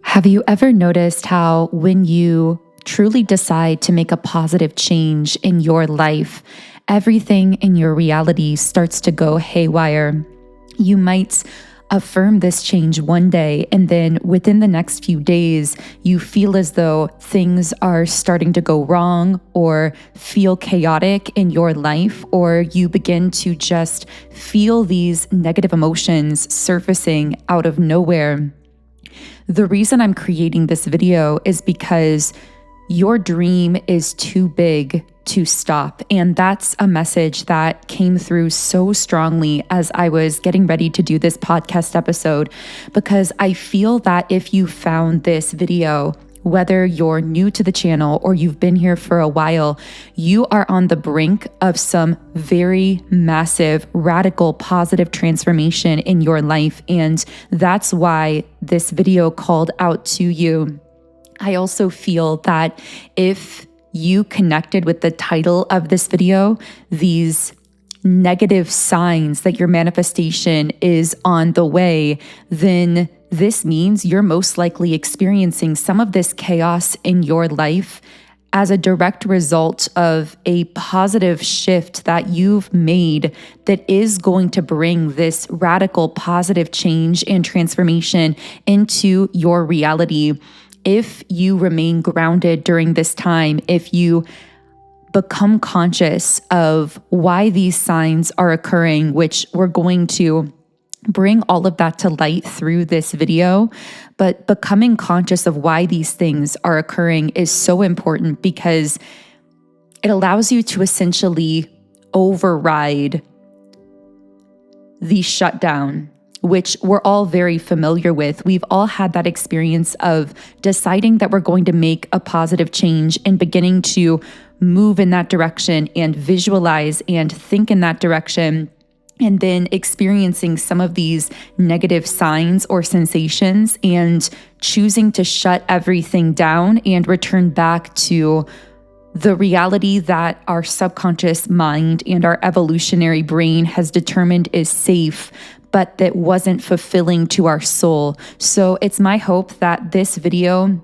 Have you ever noticed how when you truly decide to make a positive change in your life, everything in your reality starts to go haywire? You might affirm this change one day, and then within the next few days, you feel as though things are starting to go wrong or feel chaotic in your life, or you begin to just feel these negative emotions surfacing out of nowhere. The reason I'm creating this video is because your dream is too big to stop. And that's a message that came through so strongly as I was getting ready to do this podcast episode, because I feel that if you found this video, whether you're new to the channel or you've been here for a while, you are on the brink of some very massive, radical, positive transformation in your life. And that's why this video called out to you. I also feel that if you connected with the title of this video, these negative signs that your manifestation is on the way, then this means you're most likely experiencing some of this chaos in your life as a direct result of a positive shift that you've made that is going to bring this radical positive change and transformation into your reality. If you remain grounded during this time, if you become conscious of why these signs are occurring, which we're going to bring all of that to light through this video, but becoming conscious of why these things are occurring is so important because it allows you to essentially override the shutdown, which we're all very familiar with. We've all had that experience of deciding that we're going to make a positive change and beginning to move in that direction and visualize and think in that direction, and then experiencing some of these negative signs or sensations and choosing to shut everything down and return back to the reality that our subconscious mind and our evolutionary brain has determined is safe, but that wasn't fulfilling to our soul. So it's my hope that this video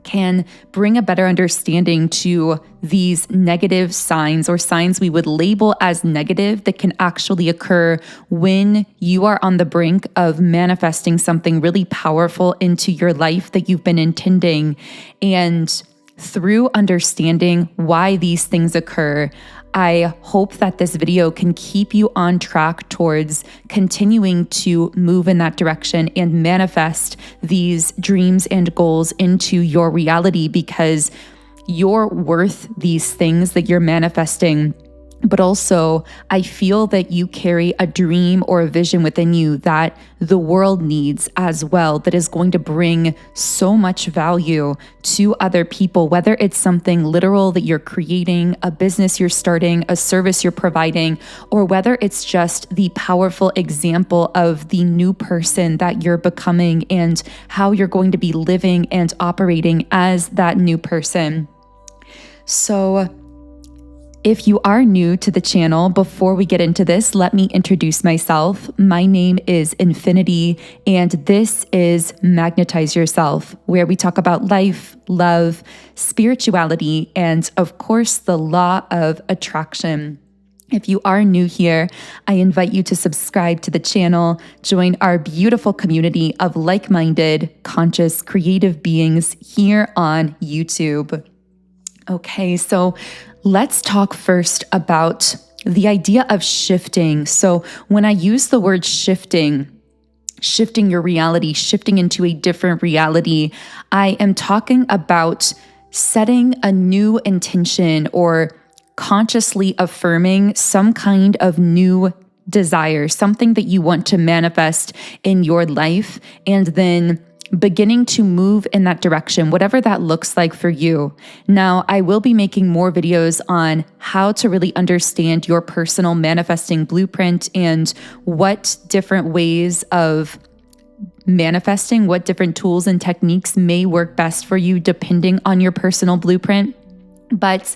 can bring a better understanding to these negative signs, or signs we would label as negative, that can actually occur when you are on the brink of manifesting something really powerful into your life that you've been intending. And through understanding why these things occur, I hope that this video can keep you on track towards continuing to move in that direction and manifest these dreams and goals into your reality, because you're worth these things that you're manifesting. But also, I feel that you carry a dream or a vision within you that the world needs as well, that is going to bring so much value to other people, whether it's something literal that you're creating, a business you're starting, a service you're providing, or whether it's just the powerful example of the new person that you're becoming and how you're going to be living and operating as that new person. So, if you are new to the channel, before we get into this, let me introduce myself. My name is Infinity, and this is Magnetize Yourself, where we talk about life, love, spirituality, and of course, the law of attraction. If you are new here, I invite you to subscribe to the channel, join our beautiful community of like-minded, conscious, creative beings here on YouTube. Okay, so let's talk first about the idea of shifting. So when I use the word shifting your reality, shifting into a different reality, I am talking about setting a new intention or consciously affirming some kind of new desire, something that you want to manifest in your life, and then beginning to move in that direction, whatever that looks like for you. Now, I will be making more videos on how to really understand your personal manifesting blueprint and what different ways of manifesting, what different tools and techniques may work best for you depending on your personal blueprint. But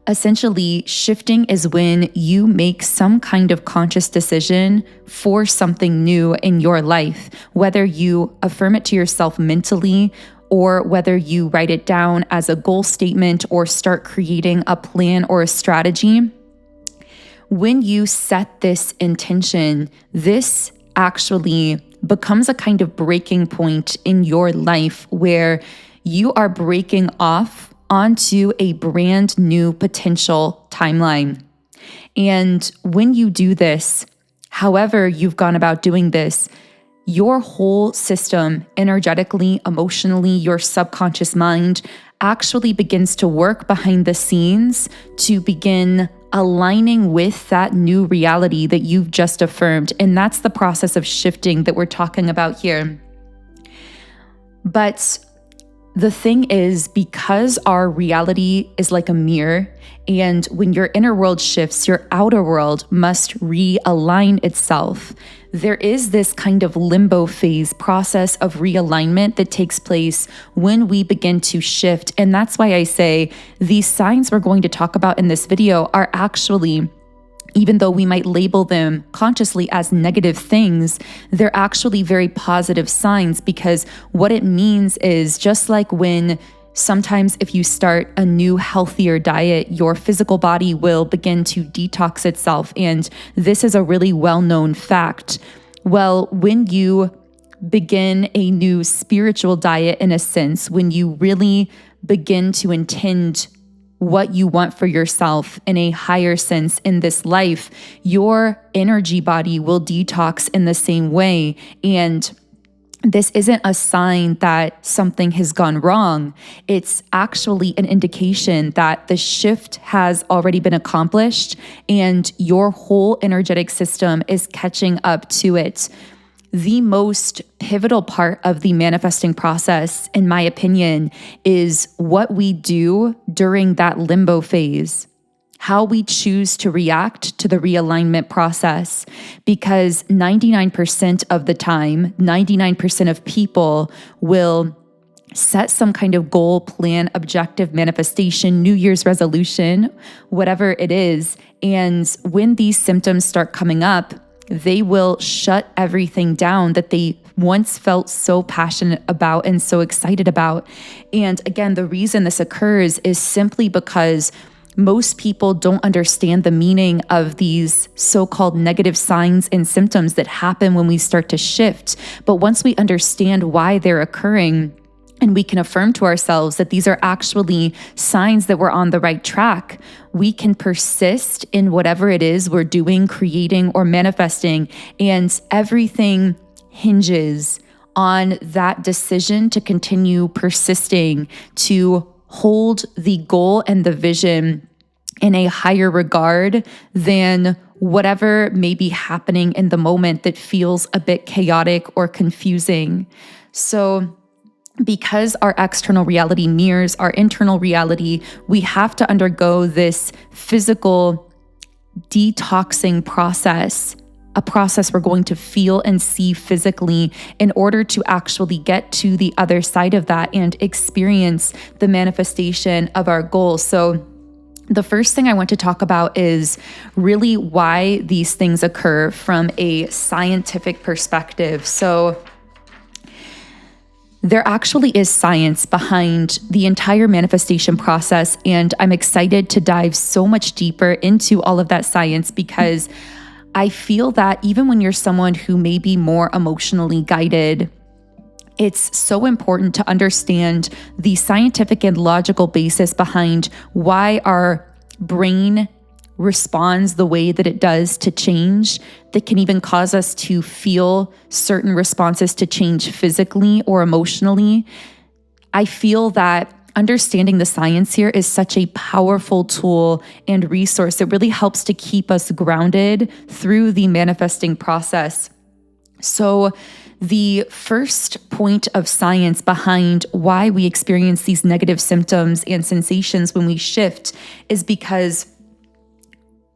Essentially, shifting is when you make some kind of conscious decision for something new in your life, whether you affirm it to yourself mentally or whether you write it down as a goal statement or start creating a plan or a strategy. When you set this intention, this actually becomes a kind of breaking point in your life where you are breaking off onto a brand new potential timeline. And when you do this, however you've gone about doing this, your whole system, energetically, emotionally, your subconscious mind actually begins to work behind the scenes to begin aligning with that new reality that you've just affirmed. And that's the process of shifting that we're talking about here. But the thing is, because our reality is like a mirror, and when your inner world shifts, your outer world must realign itself. There is this kind of limbo phase process of realignment that takes place when we begin to shift. And that's why I say these signs we're going to talk about in this video are actually, even though we might label them consciously as negative things, they're actually very positive signs, because what it means is, just like when sometimes if you start a new healthier diet, your physical body will begin to detox itself. And this is a really well-known fact. Well, when you begin a new spiritual diet, in a sense, when you really begin to intend what you want for yourself in a higher sense in this life, your energy body will detox in the same way. And this isn't a sign that something has gone wrong. It's actually an indication that the shift has already been accomplished and your whole energetic system is catching up to it. The most pivotal part of the manifesting process, in my opinion, is what we do during that limbo phase, how we choose to react to the realignment process. Because 99% of the time, 99% of people will set some kind of goal, plan, objective, manifestation, New Year's resolution, whatever it is. And when these symptoms start coming up, they will shut everything down that they once felt so passionate about and so excited about. And again, the reason this occurs is simply because most people don't understand the meaning of these so-called negative signs and symptoms that happen when we start to shift. But once we understand why they're occurring, and we can affirm to ourselves that these are actually signs that we're on the right track, we can persist in whatever it is we're doing, creating, or manifesting. And everything hinges on that decision to continue persisting, to hold the goal and the vision in a higher regard than whatever may be happening in the moment that feels a bit chaotic or confusing. So, because our external reality mirrors our internal reality, we have to undergo this physical detoxing process, a process we're going to feel and see physically in order to actually get to the other side of that and experience the manifestation of our goals. So the first thing I want to talk about is really why these things occur from a scientific perspective. So there actually is science behind the entire manifestation process, and I'm excited to dive so much deeper into all of that science, because I feel that even when you're someone who may be more emotionally guided, it's so important to understand the scientific and logical basis behind why our brain responds the way that it does to change, that can even cause us to feel certain responses to change physically or emotionally. I feel that understanding the science here is such a powerful tool and resource. It really helps to keep us grounded through the manifesting process. So the first point of science behind why we experience these negative symptoms and sensations when we shift is because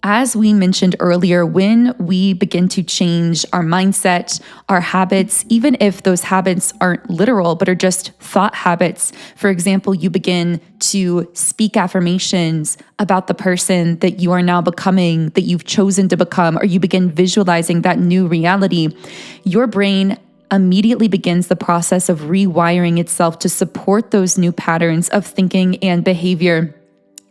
As we mentioned earlier, when we begin to change our mindset, our habits, even if those habits aren't literal, but are just thought habits, for example, you begin to speak affirmations about the person that you are now becoming, that you've chosen to become, or you begin visualizing that new reality, your brain immediately begins the process of rewiring itself to support those new patterns of thinking and behavior.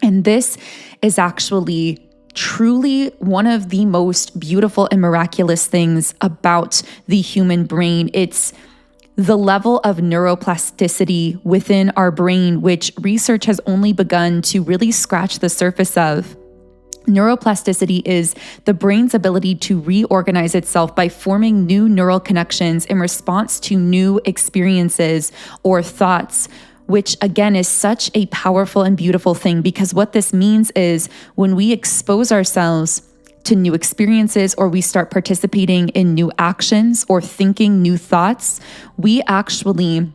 And this is actually truly one of the most beautiful and miraculous things about the human brain. It's the level of neuroplasticity within our brain, which research has only begun to really scratch the surface of. Neuroplasticity is the brain's ability to reorganize itself by forming new neural connections in response to new experiences or thoughts, which again is such a powerful and beautiful thing, because what this means is when we expose ourselves to new experiences or we start participating in new actions or thinking new thoughts, we actually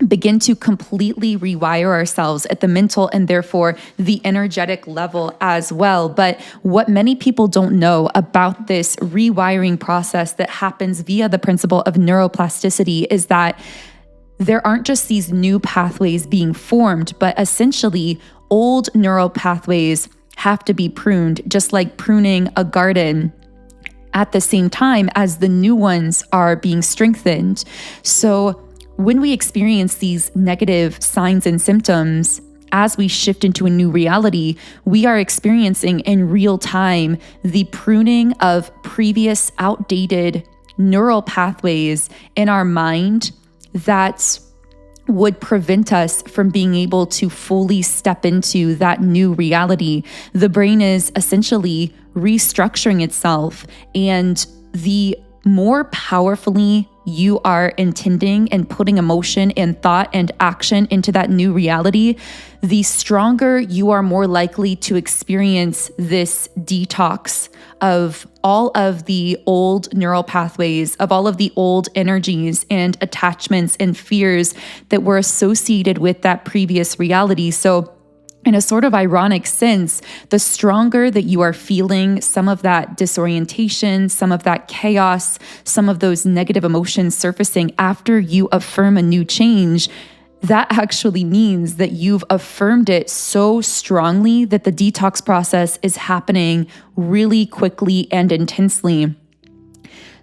begin to completely rewire ourselves at the mental and therefore the energetic level as well. But what many people don't know about this rewiring process that happens via the principle of neuroplasticity is that there aren't just these new pathways being formed, but essentially old neural pathways have to be pruned, just like pruning a garden at the same time as the new ones are being strengthened. So when we experience these negative signs and symptoms, as we shift into a new reality, we are experiencing in real time the pruning of previous outdated neural pathways in our mind that would prevent us from being able to fully step into that new reality. The brain is essentially restructuring itself, and the more powerfully you are intending and putting emotion and thought and action into that new reality, the stronger you are more likely to experience this detox of all of the old neural pathways, of all of the old energies and attachments and fears that were associated with that previous reality. So in a sort of ironic sense, the stronger that you are feeling some of that disorientation, some of that chaos, some of those negative emotions surfacing after you affirm a new change, that actually means that you've affirmed it so strongly that the detox process is happening really quickly and intensely.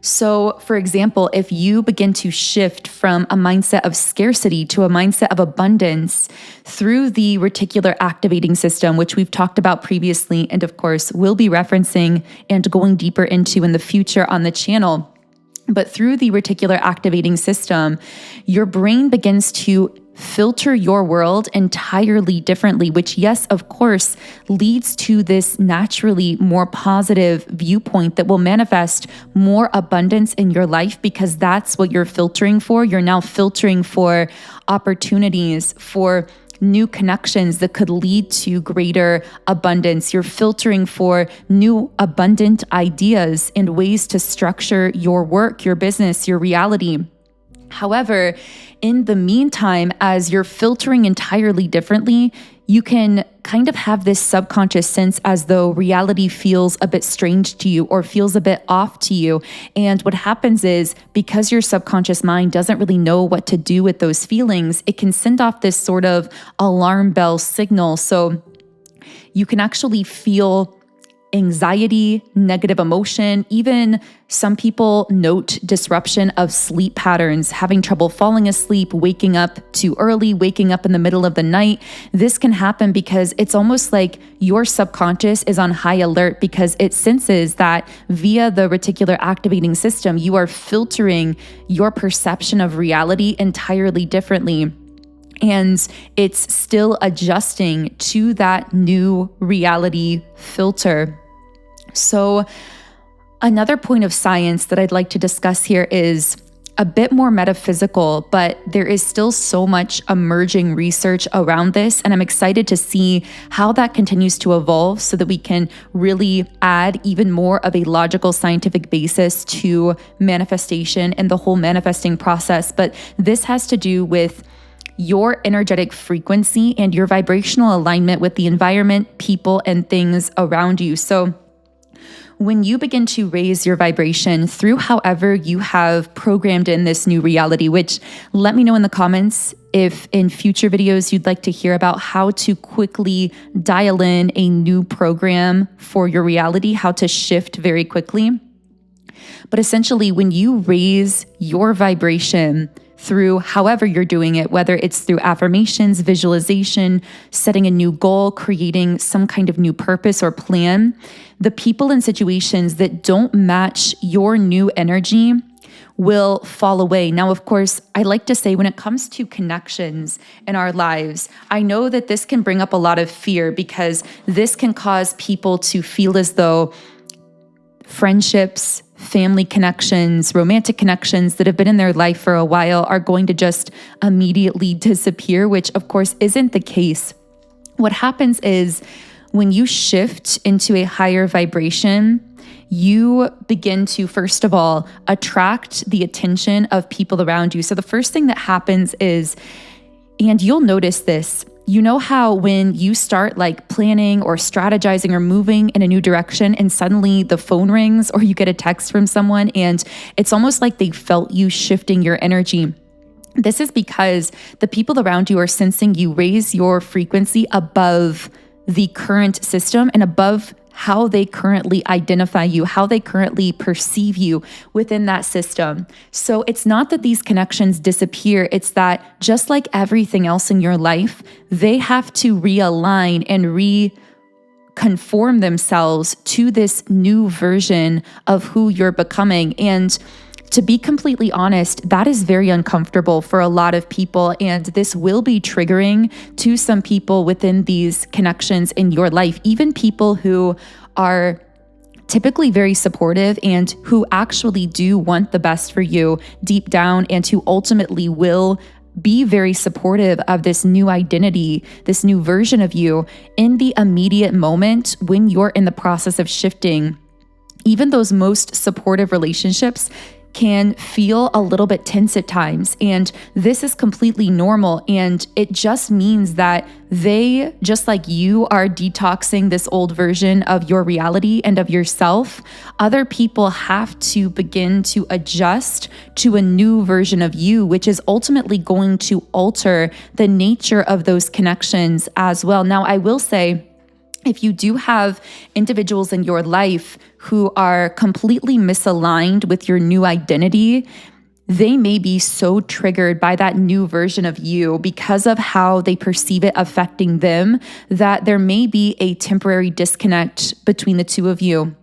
So, for example, if you begin to shift from a mindset of scarcity to a mindset of abundance through the reticular activating system, which we've talked about previously, and of course, we'll be referencing and going deeper into in the future on the channel. But through the reticular activating system, your brain begins to filter your world entirely differently, which, yes, of course, leads to this naturally more positive viewpoint that will manifest more abundance in your life, because that's what you're filtering for. You're now filtering for opportunities, for new connections that could lead to greater abundance. You're filtering for new abundant ideas and ways to structure your work, your business, your reality. However, in the meantime, as you're filtering entirely differently, you can kind of have this subconscious sense as though reality feels a bit strange to you or feels a bit off to you. And what happens is, because your subconscious mind doesn't really know what to do with those feelings, it can send off this sort of alarm bell signal. So you can actually feel anxiety, negative emotion. Even some people note disruption of sleep patterns, having trouble falling asleep, waking up too early, waking up in the middle of the night. This can happen because it's almost like your subconscious is on high alert, because it senses that via the reticular activating system, you are filtering your perception of reality entirely differently. And it's still adjusting to that new reality filter. So another point of science that I'd like to discuss here is a bit more metaphysical, but there is still so much emerging research around this. And I'm excited to see how that continues to evolve so that we can really add even more of a logical scientific basis to manifestation and the whole manifesting process. But this has to do with your energetic frequency and your vibrational alignment with the environment, people, and things around you. So When you begin to raise your vibration through however you have programmed in this new reality, which let me know in the comments if in future videos you'd like to hear about how to quickly dial in a new program for your reality, how to shift very quickly. But essentially, when you raise your vibration through however you're doing it, whether it's through affirmations, visualization, setting a new goal, creating some kind of new purpose or plan, the people and situations that don't match your new energy will fall away. Now, of course, I like to say when it comes to connections in our lives, I know that this can bring up a lot of fear because this can cause people to feel as though friendships, family connections, romantic connections that have been in their life for a while are going to just immediately disappear, which of course isn't the case. What happens is when you shift into a higher vibration, you begin to, first of all, attract the attention of people around you. So the first thing that happens is, and you'll notice this, you know how when you start like planning or strategizing or moving in a new direction and suddenly the phone rings or you get a text from someone and it's almost like they felt you shifting your energy. This is because the people around you are sensing you raise your frequency above the current system and above how they currently identify you, how they currently perceive you within that system. So it's not that these connections disappear. It's that just like everything else in your life, they have to realign and reconform themselves to this new version of who you're becoming. And to be completely honest, that is very uncomfortable for a lot of people, and this will be triggering to some people within these connections in your life, even people who are typically very supportive and who actually do want the best for you deep down and who ultimately will be very supportive of this new identity, this new version of you in the immediate moment when you're in the process of shifting. Even those most supportive relationships can feel a little bit tense at times. And this is completely normal. And it just means that they, just like you are detoxing this old version of your reality and of yourself, other people have to begin to adjust to a new version of you, which is ultimately going to alter the nature of those connections as well. Now, I will say, if you do have individuals in your life who are completely misaligned with your new identity, they may be so triggered by that new version of you because of how they perceive it affecting them that there may be a temporary disconnect between the two of you.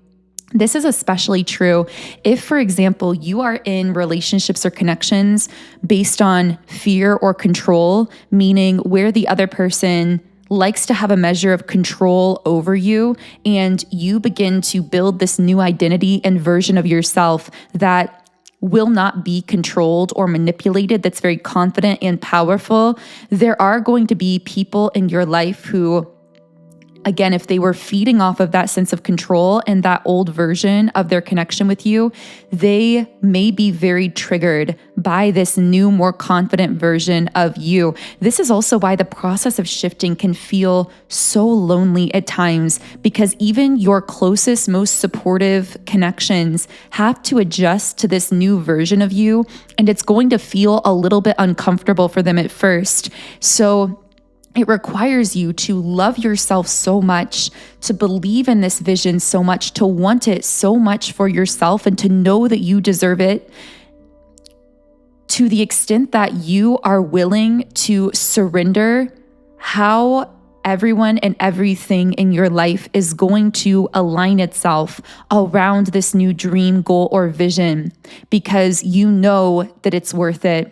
This is especially true if, for example, you are in relationships or connections based on fear or control, meaning where the other person likes to have a measure of control over you, and you begin to build this new identity and version of yourself that will not be controlled or manipulated, that's very confident and powerful. There are going to be people in your life who, again, if they were feeding off of that sense of control and that old version of their connection with you, they may be very triggered by this new, more confident version of you. This is also why the process of shifting can feel so lonely at times, because even your closest, most supportive connections have to adjust to this new version of you, and it's going to feel a little bit uncomfortable for them at first. So it requires you to love yourself so much, to believe in this vision so much, to want it so much for yourself, and to know that you deserve it to the extent that you are willing to surrender how everyone and everything in your life is going to align itself around this new dream, goal, or vision, because you know that it's worth it.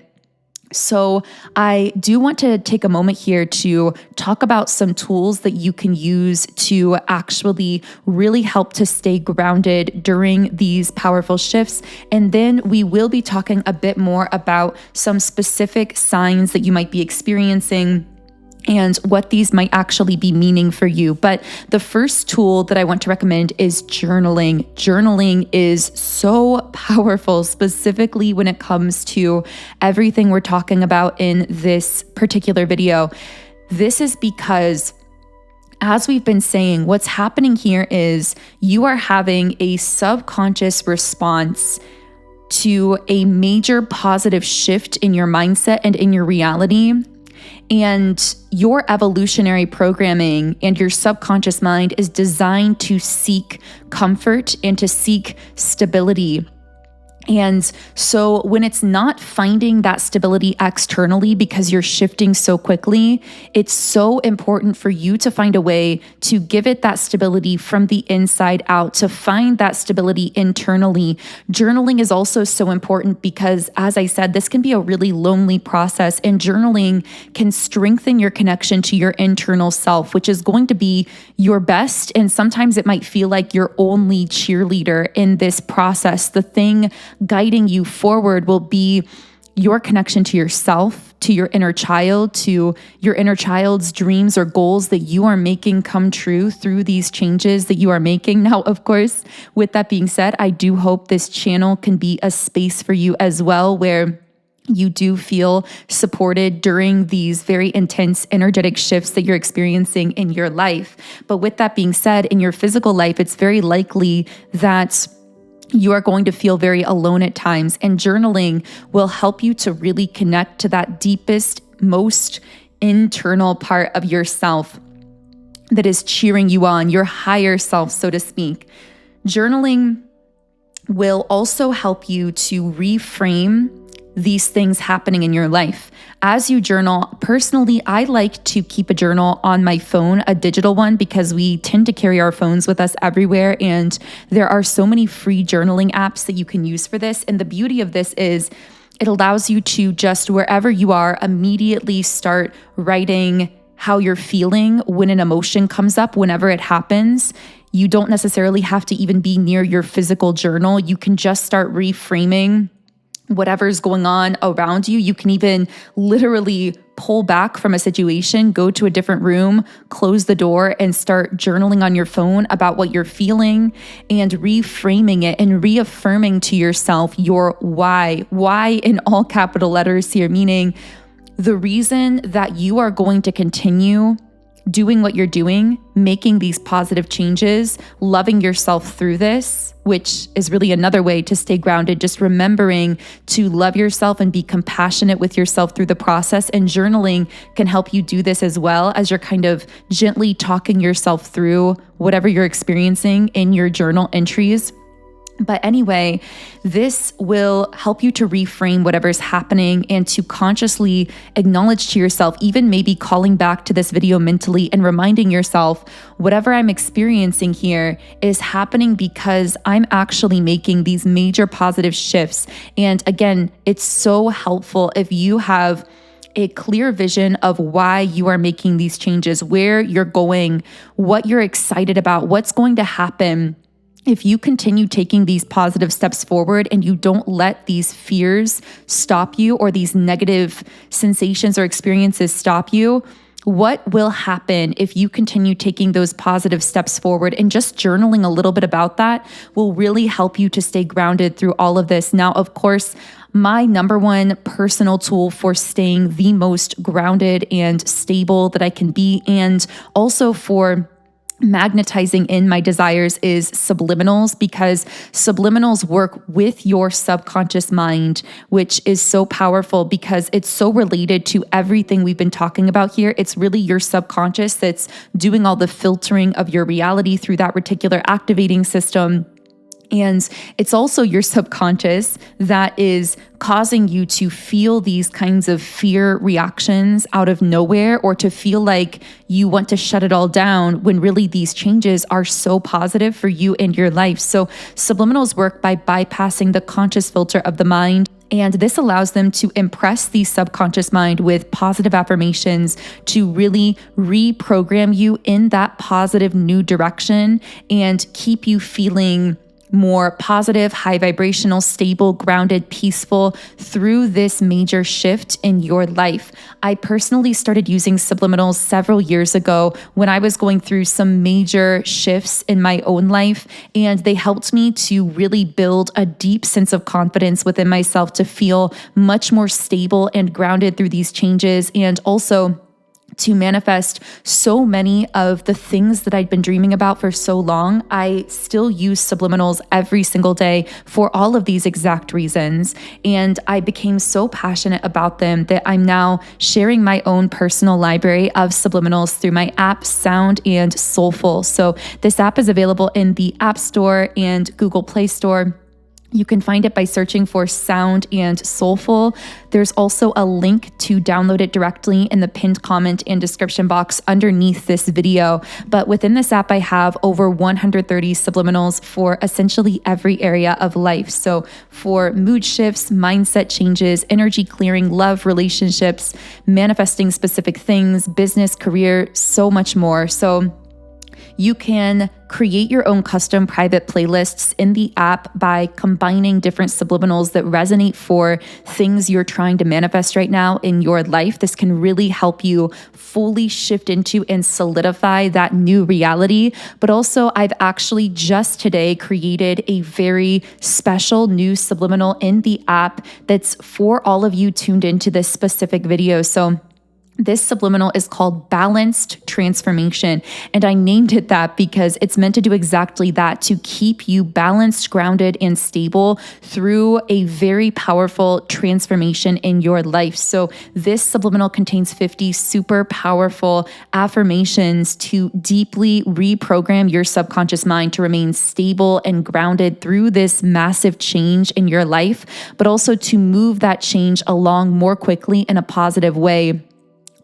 So I do want to take a moment here to talk about some tools that you can use to actually really help to stay grounded during these powerful shifts. And then we will be talking a bit more about some specific signs that you might be experiencing and what these might actually be meaning for you. But the first tool that I want to recommend is journaling. Journaling is so powerful, specifically when it comes to everything we're talking about in this particular video. This is because as we've been saying, what's happening here is you are having a subconscious response to a major positive shift in your mindset and in your reality. And your evolutionary programming and your subconscious mind is designed to seek comfort and to seek stability. And so when it's not finding that stability externally because you're shifting so quickly, it's so important for you to find a way to give it that stability from the inside out, to find that stability internally. Journaling is also so important because, as I said, this can be a really lonely process, and journaling can strengthen your connection to your internal self, which is going to be your best. And sometimes it might feel like your only cheerleader in this process. The thing guiding you forward will be your connection to yourself, to your inner child, to your inner child's dreams or goals that you are making come true through these changes that you are making. Now, of course, with that being said, I do hope this channel can be a space for you as well, where you do feel supported during these very intense energetic shifts that you're experiencing in your life. But with that being said, in your physical life, it's very likely that you are going to feel very alone at times, and journaling will help you to really connect to that deepest, most internal part of yourself that is cheering you on, your higher self, so to speak. Journaling will also help you to reframe these things happening in your life. As you journal, personally, I like to keep a journal on my phone, a digital one, because we tend to carry our phones with us everywhere. And there are so many free journaling apps that you can use for this. And the beauty of this is it allows you to just, wherever you are, immediately start writing how you're feeling when an emotion comes up, whenever it happens. You don't necessarily have to even be near your physical journal. You can just start reframing whatever's going on around you. You can even literally pull back from a situation, go to a different room, close the door, and start journaling on your phone about what you're feeling and reframing it and reaffirming to yourself your why. Why in all capital letters here, meaning the reason that you are going to continue doing what you're doing, making these positive changes, loving yourself through this, which is really another way to stay grounded, just remembering to love yourself and be compassionate with yourself through the process. And journaling can help you do this as well, as you're kind of gently talking yourself through whatever you're experiencing in your journal entries. But anyway, this will help you to reframe whatever's happening and to consciously acknowledge to yourself, even maybe calling back to this video mentally and reminding yourself, whatever I'm experiencing here is happening because I'm actually making these major positive shifts. And again, it's so helpful if you have a clear vision of why you are making these changes, where you're going, what you're excited about, what's going to happen. If you continue taking these positive steps forward and you don't let these fears stop you, or these negative sensations or experiences stop you, what will happen if you continue taking those positive steps forward? And just journaling a little bit about that will really help you to stay grounded through all of this. Now, of course, my number one personal tool for staying the most grounded and stable that I can be, and also for magnetizing in my desires, is subliminals, because subliminals work with your subconscious mind, which is so powerful because it's so related to everything we've been talking about here. It's really your subconscious that's doing all the filtering of your reality through that reticular activating system. And it's also your subconscious that is causing you to feel these kinds of fear reactions out of nowhere, or to feel like you want to shut it all down when really these changes are so positive for you and your life. So subliminals work by bypassing the conscious filter of the mind. And this allows them to impress the subconscious mind with positive affirmations to really reprogram you in that positive new direction and keep you feeling more positive, high vibrational, stable, grounded, peaceful through this major shift in your life. I personally started using subliminals several years ago when I was going through some major shifts in my own life, and they helped me to really build a deep sense of confidence within myself, to feel much more stable and grounded through these changes, and also to manifest so many of the things that I'd been dreaming about for so long. I still use subliminals every single day for all of these exact reasons. And I became so passionate about them that I'm now sharing my own personal library of subliminals through my app, Sound and Soulful. So this app is available in the App Store and Google Play Store. You can find it by searching for Sound and Soulful. There's also a link to download it directly in the pinned comment and description box underneath this video. But within this app, I have over 130 subliminals for essentially every area of life. So for mood shifts, mindset changes, energy clearing, love, relationships, manifesting specific things, business, career, so much more. So you can create your own custom private playlists in the app by combining different subliminals that resonate for things you're trying to manifest right now in your life. This can really help you fully shift into and solidify that new reality. But also, I've actually just today created a very special new subliminal in the app that's for all of you tuned into this specific video. So this subliminal is called Balanced Transformation, and I named it that because it's meant to do exactly that, to keep you balanced, grounded, and stable through a very powerful transformation in your life. So this subliminal contains 50 super powerful affirmations to deeply reprogram your subconscious mind to remain stable and grounded through this massive change in your life, but also to move that change along more quickly in a positive way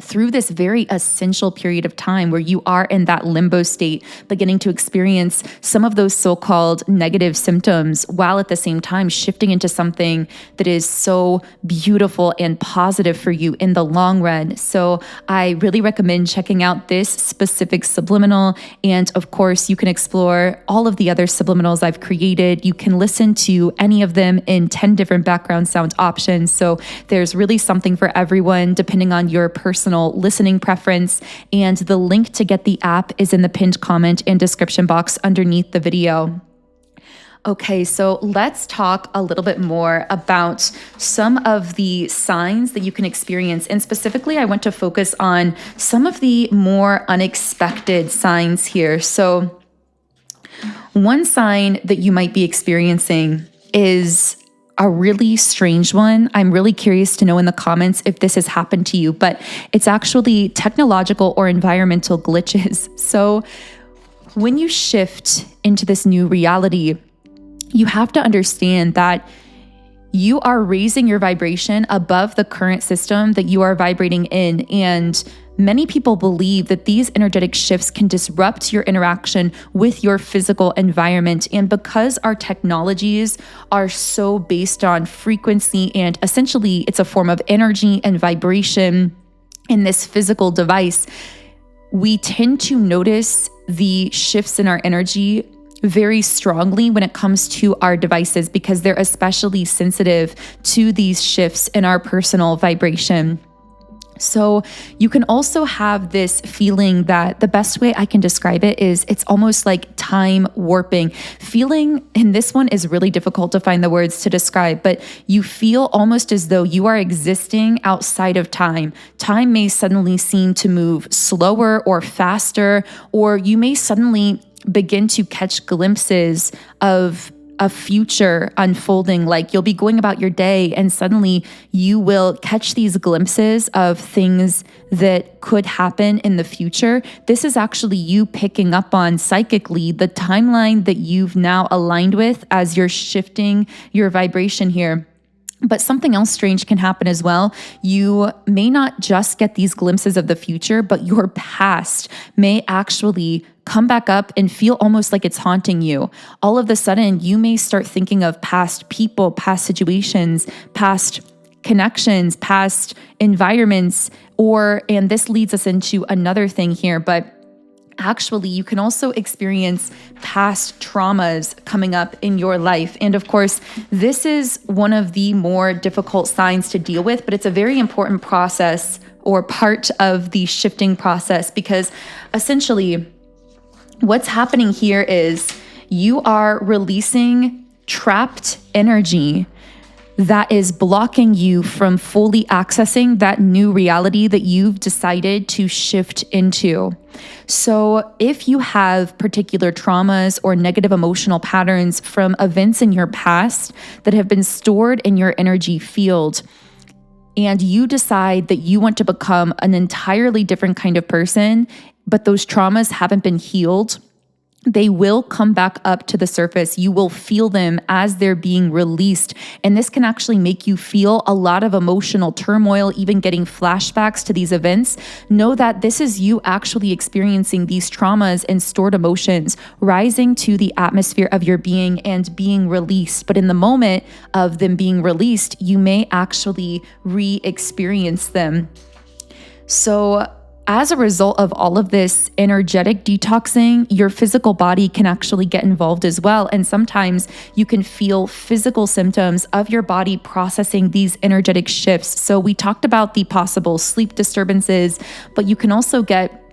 through this very essential period of time where you are in that limbo state, beginning to experience some of those so-called negative symptoms, while at the same time shifting into something that is so beautiful and positive for you in the long run. So I really recommend checking out this specific subliminal. And of course, you can explore all of the other subliminals I've created. You can listen to any of them in 10 different background sound options. So there's really something for everyone, depending on your personal listening preference, and the link to get the app is in the pinned comment and description box underneath the video. Okay, so let's talk a little bit more about some of the signs that you can experience. And specifically, I want to focus on some of the more unexpected signs here. So one sign that you might be experiencing is a really strange one. I'm really curious to know in the comments if this has happened to you, but it's actually technological or environmental glitches. So when you shift into this new reality, you have to understand that you are raising your vibration above the current system that you are vibrating in. And many people believe that these energetic shifts can disrupt your interaction with your physical environment. And because our technologies are so based on frequency, and essentially it's a form of energy and vibration in this physical device, we tend to notice the shifts in our energy very strongly when it comes to our devices, because they're especially sensitive to these shifts in our personal vibration. So you can also have this feeling that the best way I can describe it is it's almost like time warping. Feeling, and this one is really difficult to find the words to describe, but you feel almost as though you are existing outside of time. Time may suddenly seem to move slower or faster, or you may suddenly begin to catch glimpses of a future unfolding. Like you'll be going about your day and suddenly you will catch these glimpses of things that could happen in the future. This is actually you picking up on psychically the timeline that you've now aligned with as you're shifting your vibration here. But something else strange can happen as well. You may not just get these glimpses of the future, but your past may actually come back up and feel almost like it's haunting you. All of a sudden, you may start thinking of past people, past situations, past connections, past environments, and this leads us into another thing here, but actually, you can also experience past traumas coming up in your life. And of course, this is one of the more difficult signs to deal with, but it's a very important process or part of the shifting process, because essentially what's happening here is you are releasing trapped energy. that is blocking you from fully accessing that new reality that you've decided to shift into. So if you have particular traumas or negative emotional patterns from events in your past that have been stored in your energy field, and you decide that you want to become an entirely different kind of person, but those traumas haven't been healed, they will come back up to the surface. You will feel them as they're being released. And this can actually make you feel a lot of emotional turmoil, even getting flashbacks to these events. Know that this is you actually experiencing these traumas and stored emotions rising to the atmosphere of your being and being released. But in the moment of them being released, you may actually re-experience them. So as a result of all of this energetic detoxing, your physical body can actually get involved as well. And sometimes you can feel physical symptoms of your body processing these energetic shifts. So we talked about the possible sleep disturbances, but you can also get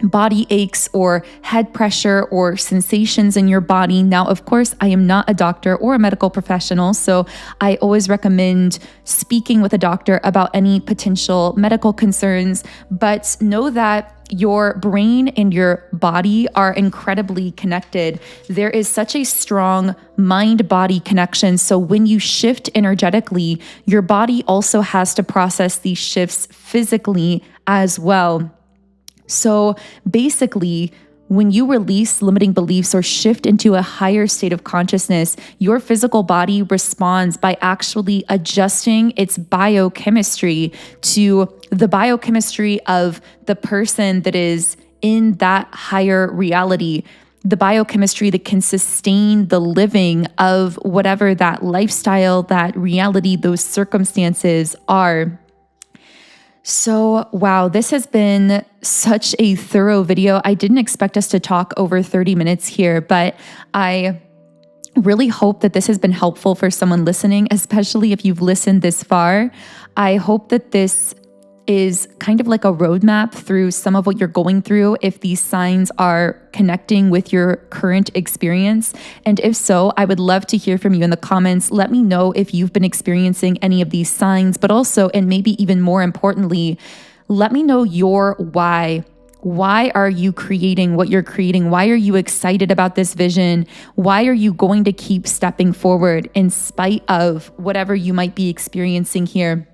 body aches or head pressure or sensations in your body. Now, of course, I am not a doctor or a medical professional, so I always recommend speaking with a doctor about any potential medical concerns, but know that your brain and your body are incredibly connected. There is such a strong mind-body connection. So when you shift energetically, your body also has to process these shifts physically as well. So basically, when you release limiting beliefs or shift into a higher state of consciousness, your physical body responds by actually adjusting its biochemistry to the biochemistry of the person that is in that higher reality, the biochemistry that can sustain the living of whatever that lifestyle, that reality, those circumstances are. So, wow, this has been such a thorough video. I didn't expect us to talk over 30 minutes here, but I really hope that this has been helpful for someone listening, especially if you've listened this far. I hope that this is kind of like a roadmap through some of what you're going through, if these signs are connecting with your current experience. And if so, I would love to hear from you in the comments. Let me know if you've been experiencing any of these signs, but also, and maybe even more importantly, let me know your why. Why are you creating what you're creating? Why are you excited about this vision? Why are you going to keep stepping forward in spite of whatever you might be experiencing here?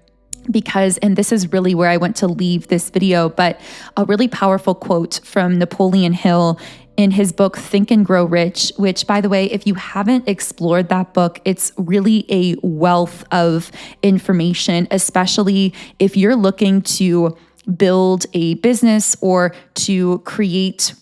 Because, and this is really where I want to leave this video, but a really powerful quote from Napoleon Hill in his book, Think and Grow Rich, which, by the way, if you haven't explored that book, it's really a wealth of information, especially if you're looking to build a business or to create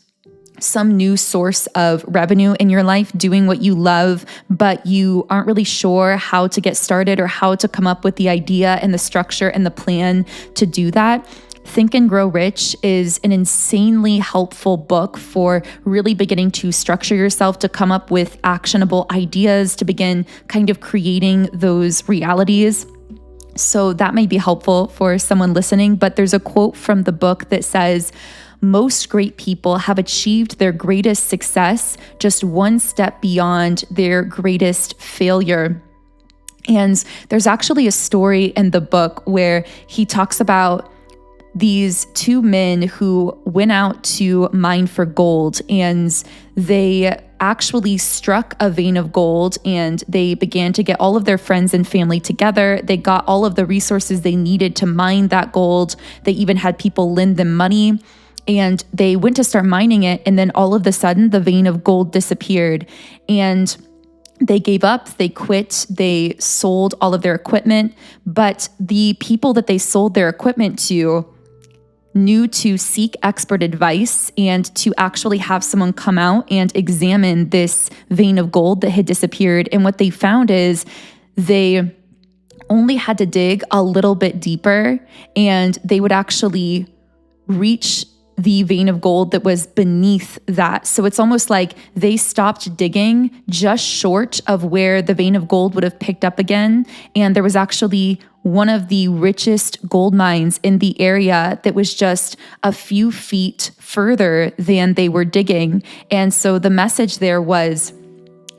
some new source of revenue in your life, doing what you love, but you aren't really sure how to get started or how to come up with the idea and the structure and the plan to do that. Think and Grow Rich is an insanely helpful book for really beginning to structure yourself, to come up with actionable ideas, to begin kind of creating those realities. So that may be helpful for someone listening, but there's a quote from the book that says, "Most great people have achieved their greatest success just one step beyond their greatest failure." And there's actually a story in the book where he talks about these two men who went out to mine for gold, and they actually struck a vein of gold, and they began to get all of their friends and family together. They got all of the resources they needed to mine that gold. They even had people lend them money. And they went to start mining it, and then all of a sudden, the vein of gold disappeared. And they gave up, they quit, they sold all of their equipment. But the people that they sold their equipment to knew to seek expert advice and to actually have someone come out and examine this vein of gold that had disappeared. And what they found is they only had to dig a little bit deeper, and they would actually reach the vein of gold that was beneath that. So it's almost like they stopped digging just short of where the vein of gold would have picked up again. And there was actually one of the richest gold mines in the area that was just a few feet further than they were digging. And so the message there was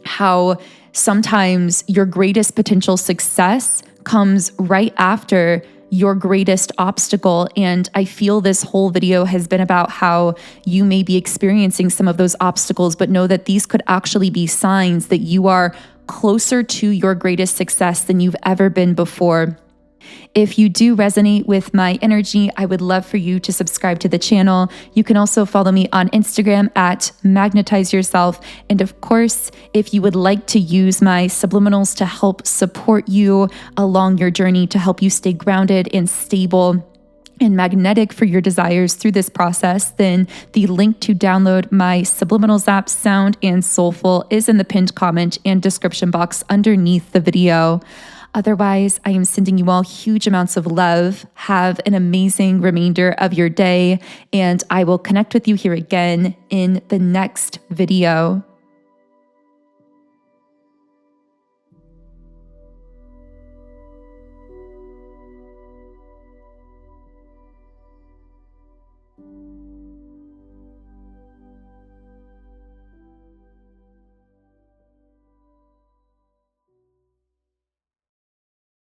how sometimes your greatest potential success comes right after your greatest obstacle. And I feel this whole video has been about how you may be experiencing some of those obstacles, but know that these could actually be signs that you are closer to your greatest success than you've ever been before. If you do resonate with my energy, I would love for you to subscribe to the channel. You can also follow me on Instagram at Magnetize Yourself. And of course, if you would like to use my subliminals to help support you along your journey, to help you stay grounded and stable and magnetic for your desires through this process, then the link to download my subliminals app, Sound and Soulful, is in the pinned comment and description box underneath the video. Otherwise, I am sending you all huge amounts of love. Have an amazing remainder of your day, and I will connect with you here again in the next video.